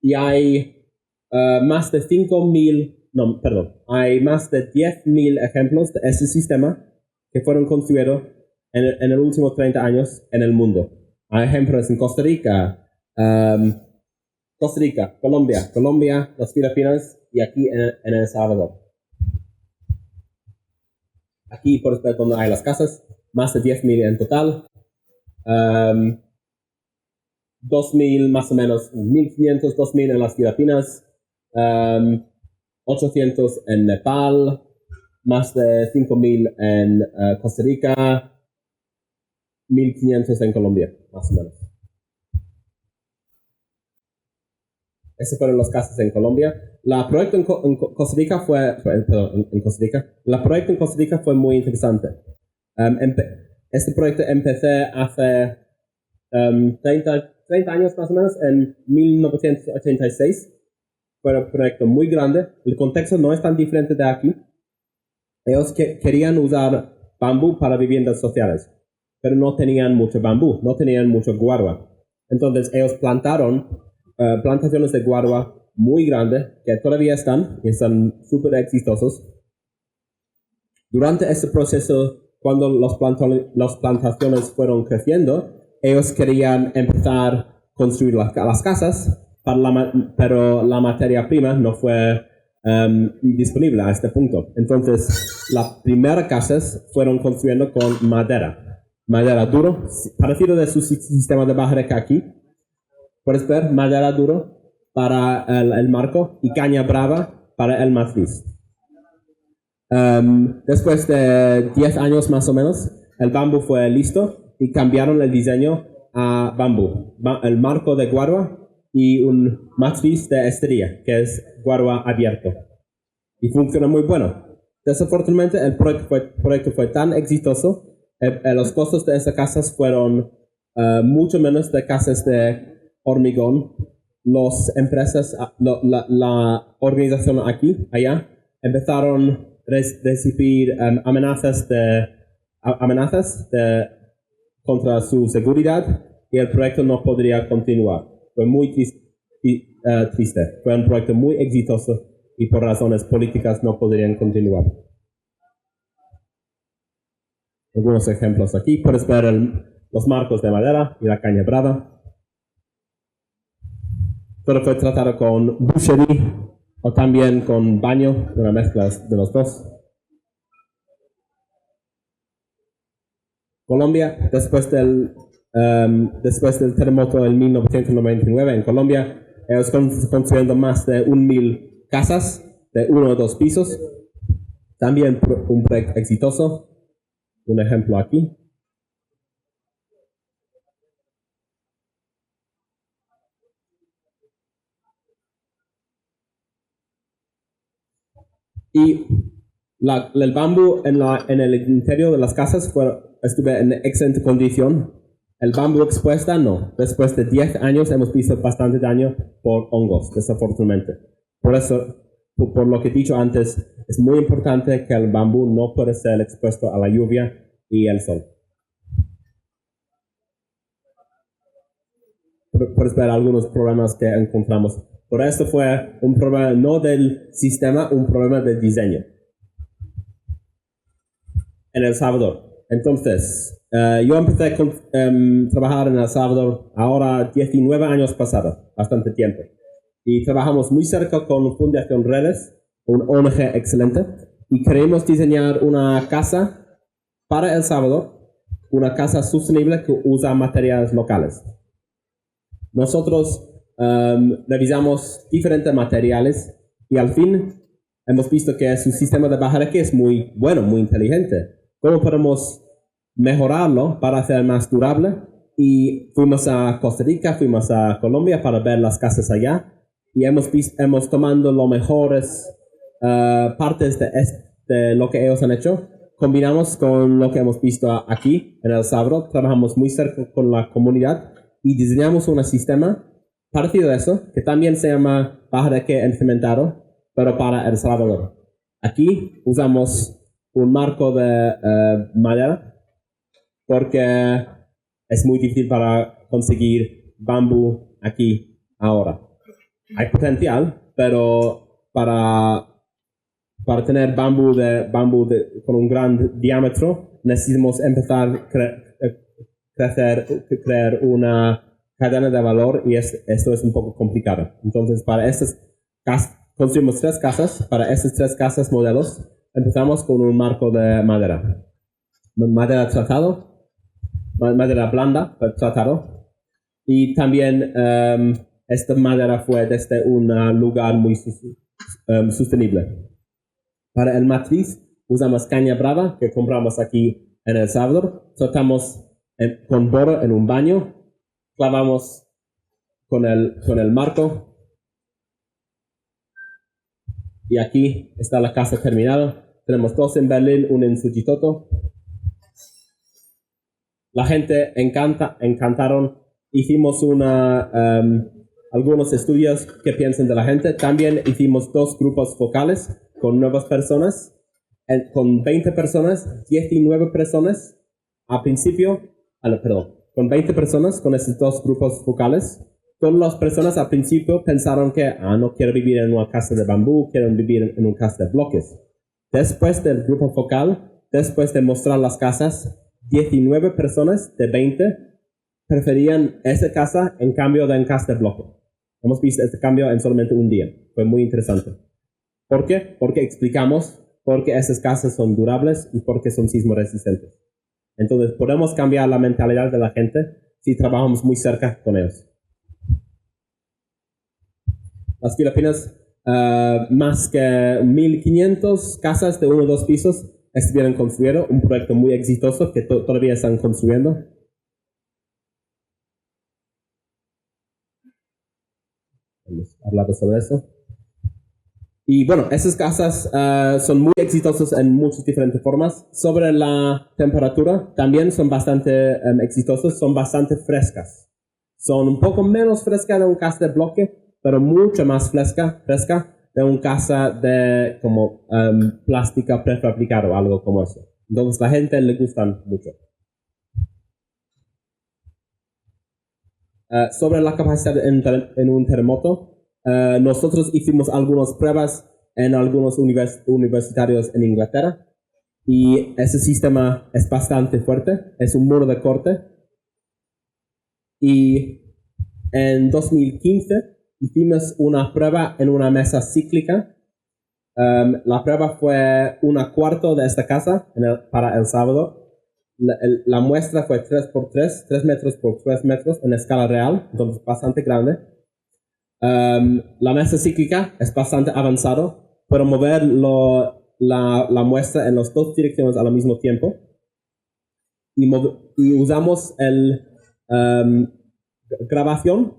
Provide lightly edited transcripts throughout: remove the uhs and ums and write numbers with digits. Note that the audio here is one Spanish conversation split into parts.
y hay más de 5.000, no, perdón, hay más de 10.000 ejemplos de ese sistema que fueron construidos en el último 30 años en el mundo. Hay ejemplos en Costa Rica, Colombia, las Filipinas y aquí en El Salvador. Aquí por ver donde hay las casas, más de 10.000 en total. 2.000 más o menos, 1.500, 2.000 en las Filipinas, 800 en Nepal, más de 5.000 en Costa Rica, 1.500 en Colombia, más o menos. Esos fueron los casos en Colombia. La proyecto en Costa Rica fue muy interesante. Este proyecto empecé hace 30 años más o menos, en 1986. Fue un proyecto muy grande. El contexto no es tan diferente de aquí. Ellos querían usar bambú para viviendas sociales, pero no tenían mucho bambú, no tenían mucho guarua. Entonces ellos plantaron plantaciones de guarua muy grandes que todavía están y están súper exitosos. Durante este proceso, cuando las plantaciones fueron creciendo, ellos querían empezar a construir las casas, pero la materia prima no fue disponible a este punto. Entonces, las primeras casas fueron construyendo con madera duro, parecido de su sistema de bajareca aquí. Puedes ver madera duro para el marco y caña brava para el matriz. Después de 10 años más o menos, el bambú fue listo y cambiaron el diseño a bambú, el marco de guarua y un matriz de estería, que es guarua abierto. Y funciona muy bueno. Desafortunadamente, el proyecto fue tan exitoso, los costos de esas casas fueron mucho menos de casas de hormigón. Las empresas, la organización allá, empezaron a recibir amenazas contra su seguridad y el proyecto no podría continuar. Fue muy triste. Fue un proyecto muy exitoso y por razones políticas no podrían continuar. Algunos ejemplos aquí. Puedes ver los marcos de madera y la caña brava. Todo fue tratado con boucherie o también con baño, una mezcla de los dos. Colombia, después del terremoto en 1999 en Colombia, ellos construyendo más de 1.000 casas de 1 o 2 pisos. También un proyecto exitoso. Un ejemplo aquí. Y el bambú en el interior de las casas estuvo en excelente condición. El bambú expuesta no. Después de 10 años hemos visto bastante daño por hongos, desafortunadamente. Por eso, por lo que he dicho antes, es muy importante que el bambú no puede ser expuesto a la lluvia y el sol. Puedes ver algunos problemas que encontramos. Por esto fue un problema no del sistema, un problema del diseño. En El Salvador. Entonces, yo empecé a trabajar en El Salvador ahora 19 años pasados, bastante tiempo. Y trabajamos muy cerca con Fundación Redes, un ONG excelente, y queremos diseñar una casa para El Salvador, una casa sostenible que usa materiales locales. Nosotros revisamos diferentes materiales y al fin hemos visto que su sistema de bajareque es muy bueno, muy inteligente. ¿Cómo podemos mejorarlo para hacer más durable? Y fuimos a Costa Rica, fuimos a Colombia para ver las casas allá y hemos tomado las mejores partes de lo que ellos han hecho. Combinamos con lo que hemos visto aquí en El Salvador, trabajamos muy cerca con la comunidad y diseñamos un sistema parecido a eso, que también se llama bajareque encementado, pero para El Salvador. Aquí usamos un marco de madera porque es muy difícil para conseguir bambú aquí ahora. hay potencial, pero para tener bambú con un gran diámetro, necesitamos empezar a crear una cadena de valor y esto es un poco complicado. Entonces, para estas construimos 3 casas. Para estas 3 casas modelos, empezamos con un marco de madera. Madera tratado, madera blanda, tratado. Y también esta madera fue desde un lugar muy sostenible. Para el matriz usamos caña brava que compramos aquí en El Salvador. Tratamos con boro en un baño. Clavamos con el marco. Y aquí está la casa terminada. Tenemos 2 en Berlín, 1 en Suchitoto. La gente encantaron. Hicimos algunos estudios que piensan de la gente. También hicimos 2 grupos focales con nuevas personas, con 20 personas, 19 personas al principio, con 20 personas, con esos 2 grupos focales. Todas las personas al principio pensaron que no quiero vivir en una casa de bambú, quiero vivir en una casa de bloques. Después del grupo focal, después de mostrar las casas, 19 personas de 20 preferían esa casa en cambio de en casa de bloque. Hemos visto este cambio en solamente un día. Fue muy interesante. ¿Por qué? Porque explicamos por qué esas casas son durables y por qué son sismo resistentes. Entonces, podemos cambiar la mentalidad de la gente si trabajamos muy cerca con ellos. Las Filipinas, más que 1.500 casas de 1 o 2 pisos estuvieron construyendo, un proyecto muy exitoso que todavía están construyendo. Hemos hablado sobre eso. Y bueno, esas casas son muy exitosas en muchas diferentes formas. Sobre la temperatura, también son bastante exitosas, son bastante frescas. Son un poco menos frescas de una casa de bloque, pero mucho más fresca de una casa de como plástica prefabricada o algo como eso. Entonces la gente le gustan mucho. Sobre la capacidad en un terremoto, nosotros hicimos algunas pruebas en algunos universitarios en Inglaterra y ese sistema es bastante fuerte, es un muro de corte. Y en 2015 hicimos una prueba en una mesa cíclica. La prueba fue 1/4 de esta casa para El Salvador. La muestra fue 3x3, 3 metros por 3 metros en escala real, entonces bastante grande. La mesa cíclica es bastante avanzado. Puedo mover la muestra en las 2 direcciones al mismo tiempo. Y usamos el grabación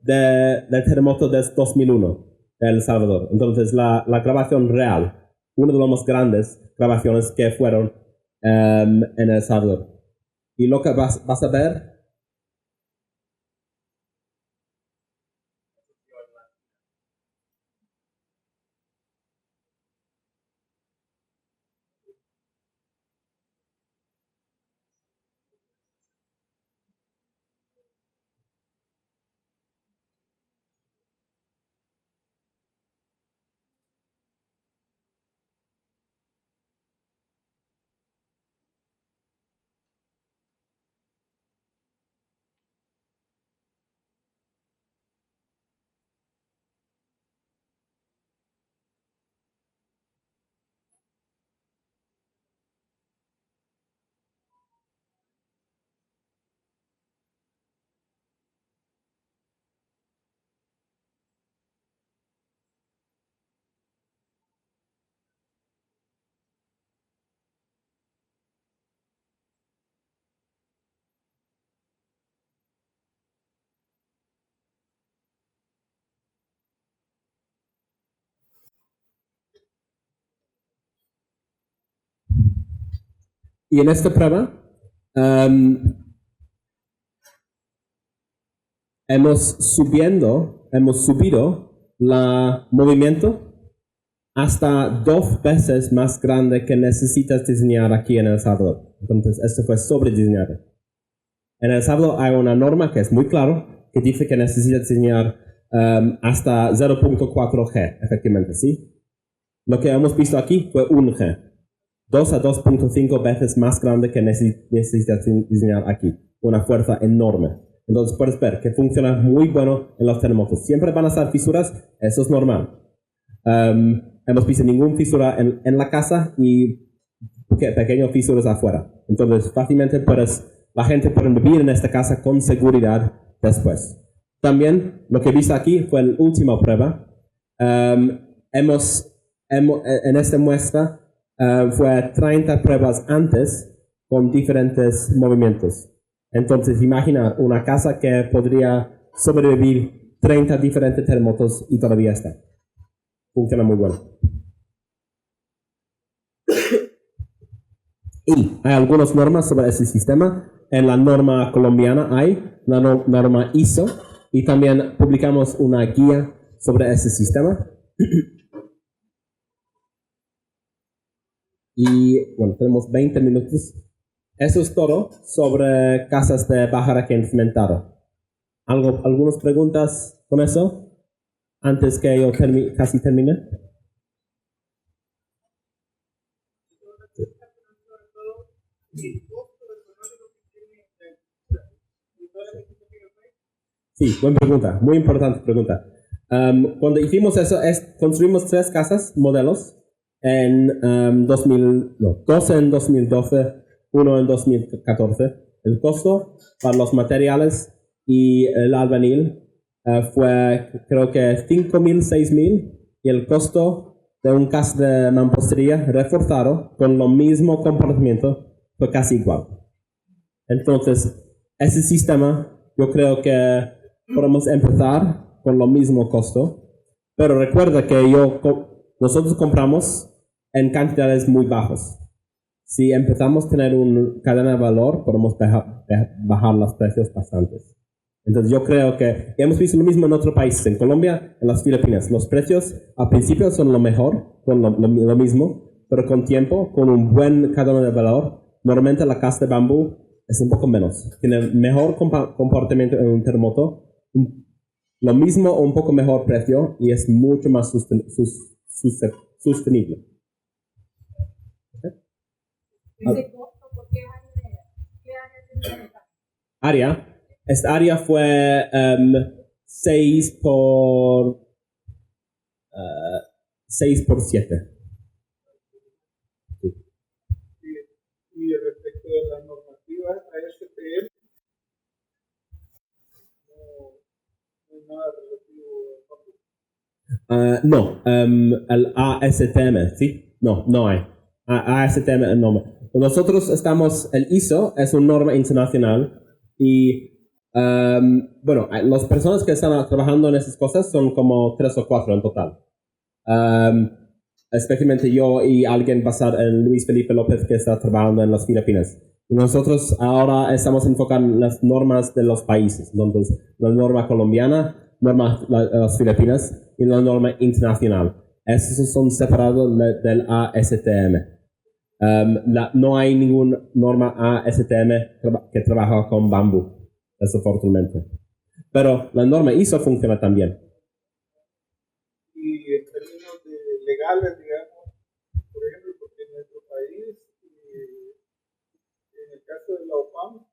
del terremoto de 2001 de El Salvador. Entonces la grabación real, una de las más grandes grabaciones que fueron en El Salvador. Y lo que vas a ver y en esta prueba hemos subido el movimiento hasta 2 veces más grande que necesitas diseñar aquí en El Salvador. Entonces, esto fue sobrediseñado. En El Salvador hay una norma que es muy clara, que dice que necesitas diseñar hasta 0.4G, efectivamente, ¿sí? Lo que hemos visto aquí fue 1G. 2 a 2.5 veces más grande que necesita diseñar aquí. Una fuerza enorme. Entonces puedes ver que funciona muy bueno en los terremotos. Siempre van a estar fisuras, eso es normal. Hemos visto ninguna fisura en la casa y pequeñas fisuras afuera. Entonces fácilmente la gente puede vivir en esta casa con seguridad después. También lo que he visto aquí fue la última prueba. En esta muestra fue 30 pruebas antes con diferentes movimientos. Entonces imagina una casa que podría sobrevivir 30 diferentes terremotos y todavía está. Funciona muy bueno. Y hay algunas normas sobre ese sistema. En la norma colombiana hay la norma ISO y también publicamos una guía sobre ese sistema. Y bueno, tenemos 20 minutos. Eso es todo sobre casas de baja requerimiento cimentado. ¿Algunas preguntas con eso? Antes que yo casi termine. Sí, buena pregunta, muy importante pregunta. Cuando hicimos eso, construimos 3 casas, modelos, en 2 en 2012, 1 en 2014. El costo para los materiales y el albañil fue creo que 5.000, 6.000, y el costo de un casa de mampostería reforzado con lo mismo comportamiento fue casi igual. Entonces, ese sistema yo creo que podemos empezar con lo mismo costo, pero recuerda que nosotros compramos en cantidades muy bajas. Si empezamos a tener una cadena de valor, podemos bajar los precios bastante. Entonces yo creo que hemos visto lo mismo en otros países, en Colombia, en las Filipinas. Los precios al principio son lo mejor, son lo mismo, pero con tiempo, con un buen cadena de valor, normalmente la casa de bambú es un poco menos. Tiene mejor comportamiento en un terremoto, lo mismo o un poco mejor precio, y es mucho más sostenible. ¿Ese costo por qué área? Esta área fue 6 por 7. Sí. Y respecto de la normativa ASTM, no hay nada relativo a el ASTM, ¿sí? No hay. ASTM no. Nosotros el ISO es una norma internacional y bueno, las personas que están trabajando en esas cosas son como 3 o 4 en total. Especialmente yo y alguien basado en Luis Felipe López que está trabajando en las Filipinas. Y nosotros ahora estamos enfocando en las normas de los países. Entonces, la norma colombiana, norma de las Filipinas y la norma internacional. Esos son separados del ASTM. No hay ninguna norma ASTM que trabaja con bambú, desafortunadamente. Pero la norma ISO funciona también. Y en términos legales, digamos, por ejemplo, porque en nuestro país, en el caso de la OPAM,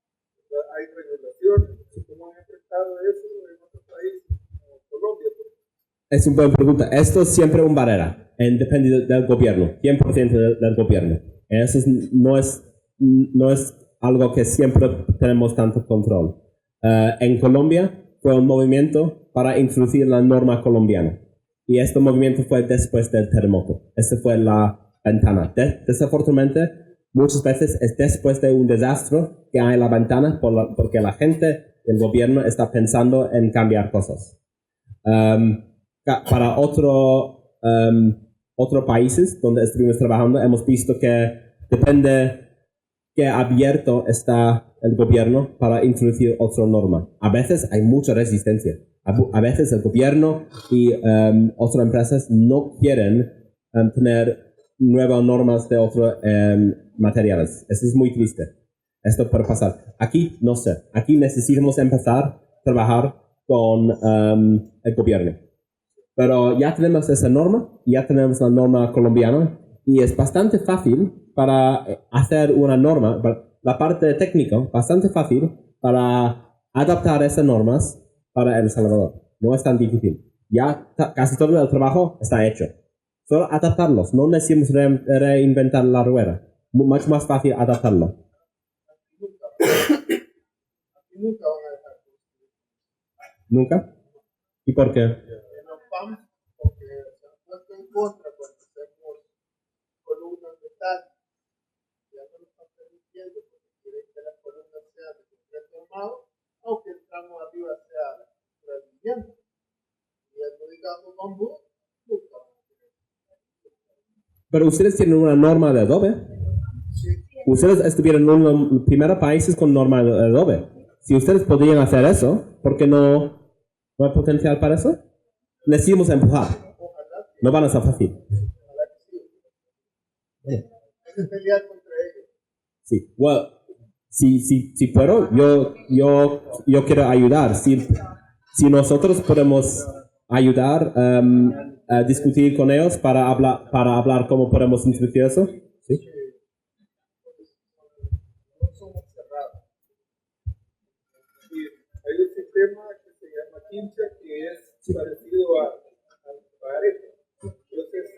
hay regulaciones. ¿Cómo han enfrentado eso en otros países, como Colombia? Es una buena pregunta. Esto es siempre una barrera, depende del gobierno, 100% del gobierno. Eso no es algo que siempre tenemos tanto control. En Colombia fue un movimiento para introducir la norma colombiana. Y este movimiento fue después del terremoto. Esta fue la ventana. Desafortunadamente, muchas veces es después de un desastre que hay la ventana porque la gente, el gobierno, está pensando en cambiar cosas. Para otros países donde estuvimos trabajando, hemos visto que depende qué abierto está el gobierno para introducir otra norma. A veces hay mucha resistencia. A veces el gobierno y otras empresas no quieren tener nuevas normas de otros materiales. Eso es muy triste. Esto puede pasar. Aquí no sé. Aquí necesitamos empezar a trabajar con el gobierno. Pero ya tenemos esa norma, ya tenemos la norma colombiana y es bastante fácil para hacer una norma, la parte técnica, bastante fácil para adaptar esas normas para El Salvador. No es tan difícil. Ya casi todo el trabajo está hecho. Solo adaptarlos, no necesitamos reinventar la rueda. Mucho más fácil adaptarlo. Nunca van a dejar. ¿Nunca? ¿Y por qué? Los PAMs, porque se han puesto en contra cuando hacemos columnas de tal, ya no lo están permitiendo porque quieren que las columnas sean de concreto armado, aunque el tramo arriba sea de vivienda. Y eso, digamos, bambú, nunca van a tener. Pero ustedes tienen una norma de adobe. Sí. Ustedes estuvieron en uno de los primeros países con norma de adobe. Si ustedes podrían hacer eso, ¿por qué no hay potencial para eso? Necesitamos empujar. No van a ser fácil. Ojalá que sí. Hay que pelear contra ellos. Sí. Well, si puedo, yo quiero ayudar. Si nosotros podemos ayudar a discutir con ellos para hablar cómo podemos introducir eso. ¿Sí? No somos cerrados. Y hay un sistema que se llama Quincha que es parecido al Arepa. Entonces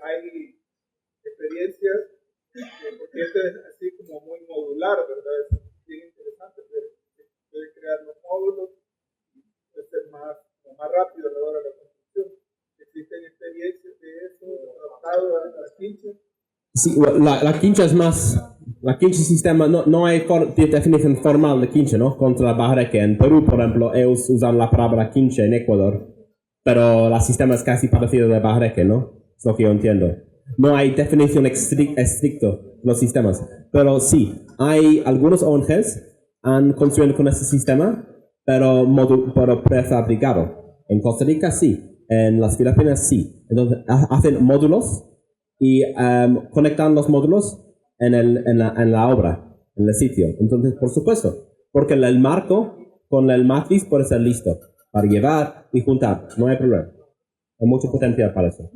hay experiencias, porque esto es así como muy modular, ¿verdad? Es bien interesante, pero se puede crear los módulos y puede ser más rápido a la hora de la construcción. Existen experiencias de eso adaptado a las Quinchas. Sí, la quincha es más. La quincha sistema, no hay definición formal de quincha, ¿no? Contra Bajareque. En Perú, por ejemplo, ellos usan la palabra quincha en Ecuador, pero el sistema es casi parecido de Bajareque, ¿no? Es lo que yo entiendo. No hay definición estricta de los sistemas, pero sí, hay algunos ONGs han construido con ese sistema, pero prefabricado. En Costa Rica sí, en las Filipinas sí. Entonces hacen módulos y conectan los módulos en la obra, en el sitio. Entonces, por supuesto, porque el marco con el matriz puede ser listo para llevar y juntar, no hay problema. Hay mucho potencial para eso.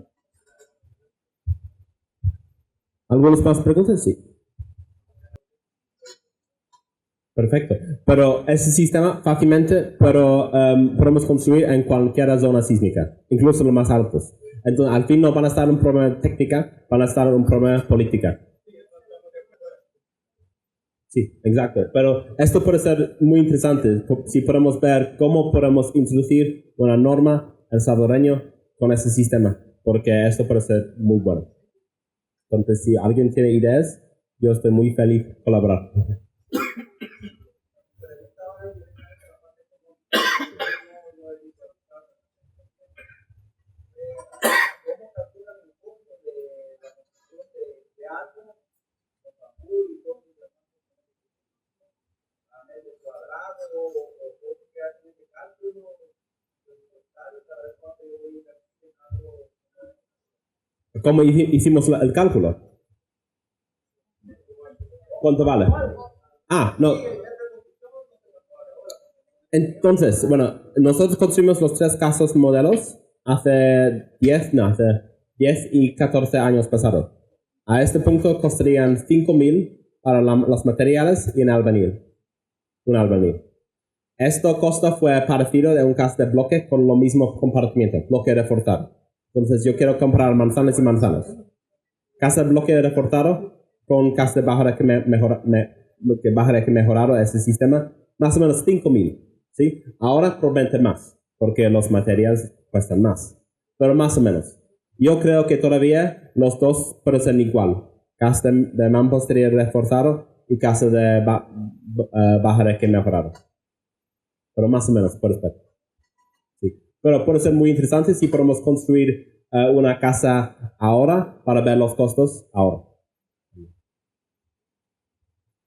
¿Algunas más preguntas? Sí. Perfecto. Pero ese sistema fácilmente podemos construir en cualquier zona sísmica, incluso los más altos. Entonces, al fin no van a estar en un problema técnico, van a estar en un problema político. Sí, exacto. Pero esto puede ser muy interesante si podemos ver cómo podemos introducir una norma el salvadoreño con ese sistema, porque esto puede ser muy bueno. Entonces, si alguien tiene ideas, yo estoy muy feliz de colaborar. ¿Cómo hicimos el cálculo? ¿Cuánto vale? No. Entonces, bueno, nosotros construimos los 3 casos modelos hace 10 y 14 años pasados. A este punto costarían 5,000 para los materiales y un albañil. Este costo fue parecido de un caso de bloque con lo mismo compartimiento, bloque reforzado. Entonces yo quiero comprar manzanas y manzanas. Casa de bloque reforzado con casa de Bajareque mejorado ese sistema, más o menos 5,000. ¿Sí? Ahora probablemente más, porque los materiales cuestan más. Pero más o menos. Yo creo que todavía los dos pueden ser igual. Casa de mampostería reforzado y casa de Bajareque mejorado. Pero más o menos puede ser. Sí. Pero puede ser muy interesante si podemos construir una casa ahora para ver los costos ahora.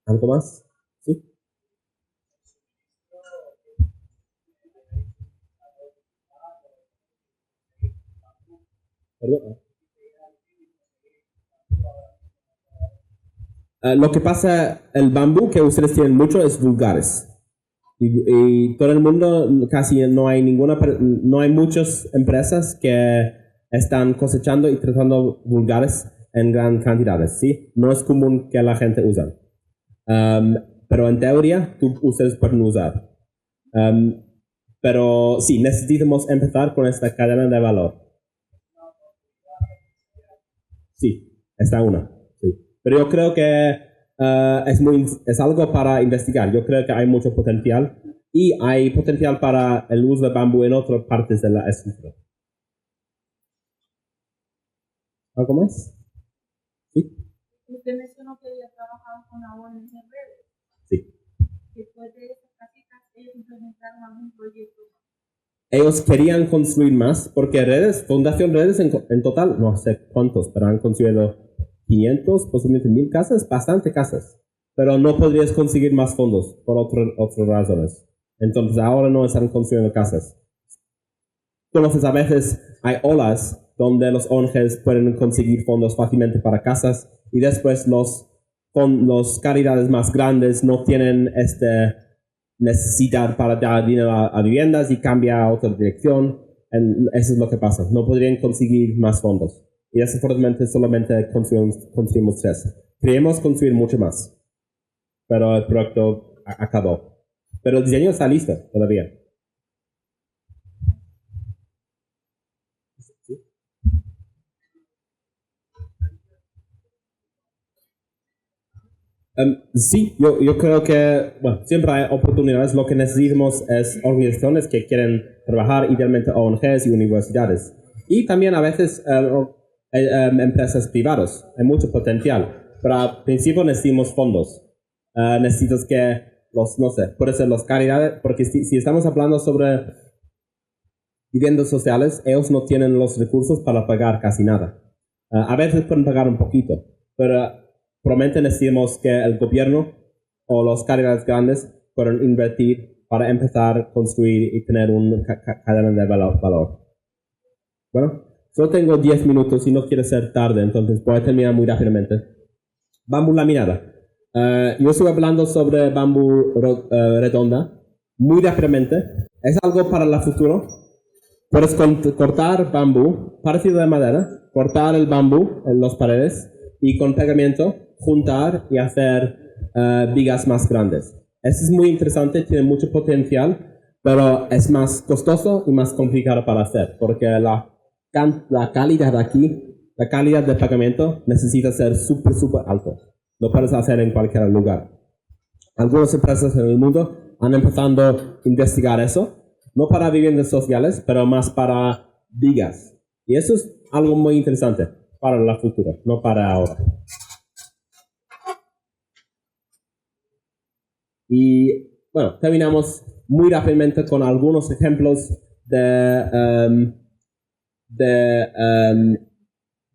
¿Algo más? ¿Sí? ¿Perdón? Lo que pasa, el bambú que ustedes tienen mucho es vulgares. Y todo el mundo, casi no hay muchas empresas que están cosechando y tratando vulgares en gran cantidades, ¿sí? No es común que la gente use. Pero en teoría, ustedes pueden usar. Pero sí, necesitamos empezar con esta cadena de valor. Sí, está una. Sí. Pero yo creo que es algo para investigar. Yo creo que hay mucho potencial y hay potencial para el uso de bambú en otras partes de la estructura. ¿Algo más? Sí. Usted mencionó que había trabajado con la ONG Redes. Sí. Después de esas casitas, ellos implementaron algún proyecto. Ellos querían construir más porque Fundación Redes en total, no sé cuántos, pero han construido 500, posiblemente 1000 casas, bastante casas. Pero no podrías conseguir más fondos por otras razones. Entonces ahora no están construyendo casas. Entonces a veces hay olas donde los ONGs pueden conseguir fondos fácilmente para casas y después con los caridades más grandes no tienen esta necesidad para dar dinero a viviendas y cambia a otra dirección. Eso es lo que pasa. No podrían conseguir más fondos. Y desafortunadamente solamente construimos 3. Queríamos construir mucho más. Pero el proyecto acabó. Pero el diseño está listo todavía. Sí, yo creo que siempre hay oportunidades. Lo que necesitamos es organizaciones que quieren trabajar, idealmente ONGs y universidades. Y también a veces empresas privadas. Hay mucho potencial. Pero al principio necesitamos fondos. Necesitas que puede ser los caridades, porque si estamos hablando sobre viviendas sociales, ellos no tienen los recursos para pagar casi nada. A veces pueden pagar un poquito, pero probablemente necesitamos que el gobierno o los caridades grandes puedan invertir para empezar a construir y tener una cadena de valor. Bueno, solo tengo 10 minutos y no quiero ser tarde, entonces voy a terminar muy rápidamente. Bambú laminada. Yo estoy hablando sobre bambú redonda muy rápidamente. Es algo para el futuro. Puedes cortar bambú, parecido de madera, cortar el bambú en las paredes y con pegamento juntar y hacer vigas más grandes. Eso es muy interesante, tiene mucho potencial, pero es más costoso y más complicado para hacer, porque la calidad de aquí, la calidad de pegamento necesita ser súper alto. No puedes hacer en cualquier lugar. Algunas empresas en el mundo han empezado a investigar eso, no para viviendas sociales, pero más para vigas. Y eso es algo muy interesante para el futuro, no para ahora. Y bueno, terminamos muy rápidamente con algunos ejemplos de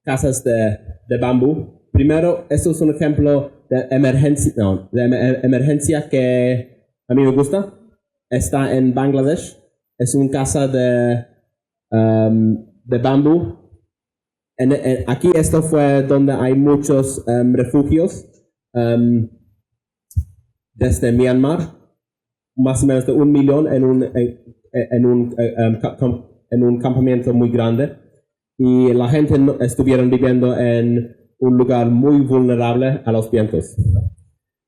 casas de bambú. Primero, esto es un ejemplo de emergencia que a mí me gusta. Está en Bangladesh. Es una casa de bambú. Aquí esto fue donde hay muchos refugios desde Myanmar, más o menos de 1 millón en un campamento muy grande, y la gente estuvieron viviendo en un lugar muy vulnerable a los vientos.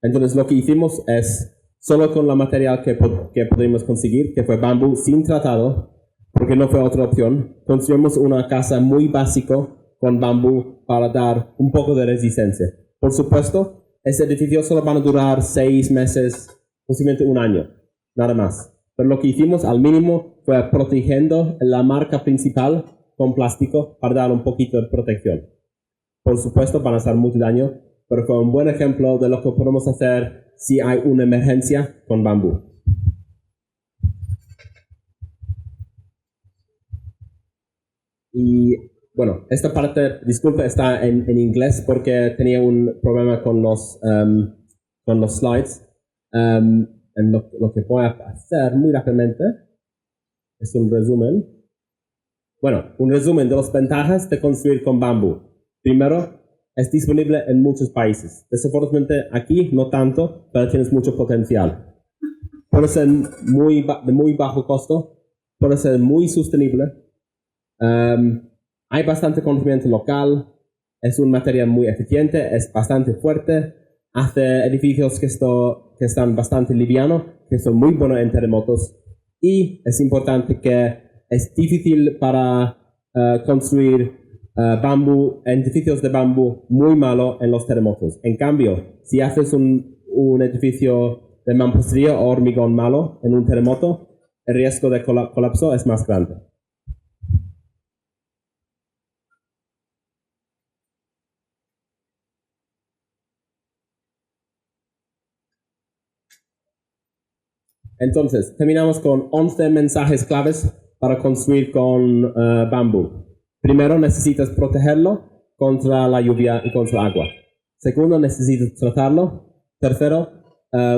Entonces lo que hicimos es, solo con la material que pudimos conseguir, que fue bambú sin tratado, porque no fue otra opción, construimos una casa muy básica con bambú para dar un poco de resistencia. Por supuesto, este edificio solo van a durar 6 meses, posiblemente 1 año, nada más. Pero lo que hicimos al mínimo fue protegiendo la marca principal con plástico para dar un poquito de protección. Por supuesto van a hacer mucho daño, pero fue un buen ejemplo de lo que podemos hacer si hay una emergencia con bambú. Y bueno, esta parte, disculpe, está en inglés porque tenía un problema con los slides. Lo que voy a hacer muy rápidamente es un resumen. Bueno, un resumen de las ventajas de construir con bambú. Primero, es disponible en muchos países. Desafortunadamente aquí no tanto, pero tienes mucho potencial. puede ser de muy bajo costo, puede ser muy sostenible. Hay bastante conocimiento local, es un material muy eficiente, es bastante fuerte, hace edificios que están bastante livianos, que son muy buenos en terremotos, y es importante que es difícil para construir edificios de bambú muy malo en los terremotos. En cambio, si haces un edificio de mampostería o hormigón malo en un terremoto, el riesgo de colapso es más grande. Entonces, terminamos con 11 mensajes claves para construir con bambú. Primero, necesitas protegerlo contra la lluvia y contra el agua. Segundo, necesitas tratarlo. Tercero,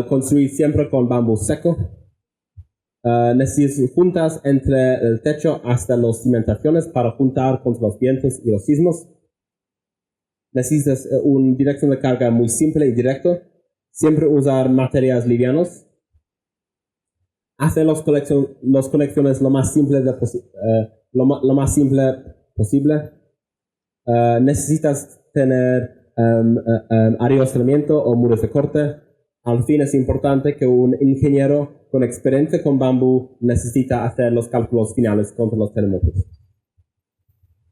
construir siempre con bambú seco. Necesitas juntas entre el techo hasta las cimentaciones para juntar contra los vientos y los sismos. Necesitas una dirección de carga muy simple y directo. Siempre usar materiales livianos. Hacer las conexiones lo más simple posible. Necesitas tener aislamiento o muros de corte. Al fin es importante que un ingeniero con experiencia con bambú necesita hacer los cálculos finales contra los terremotos.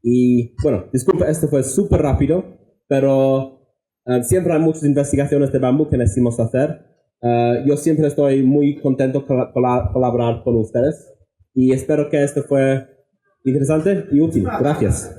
Y bueno, disculpa, esto fue súper rápido, pero siempre hay muchas investigaciones de bambú que necesitamos hacer. Yo siempre estoy muy contento de colaborar con ustedes y espero que esto fue interesante y útil. Gracias.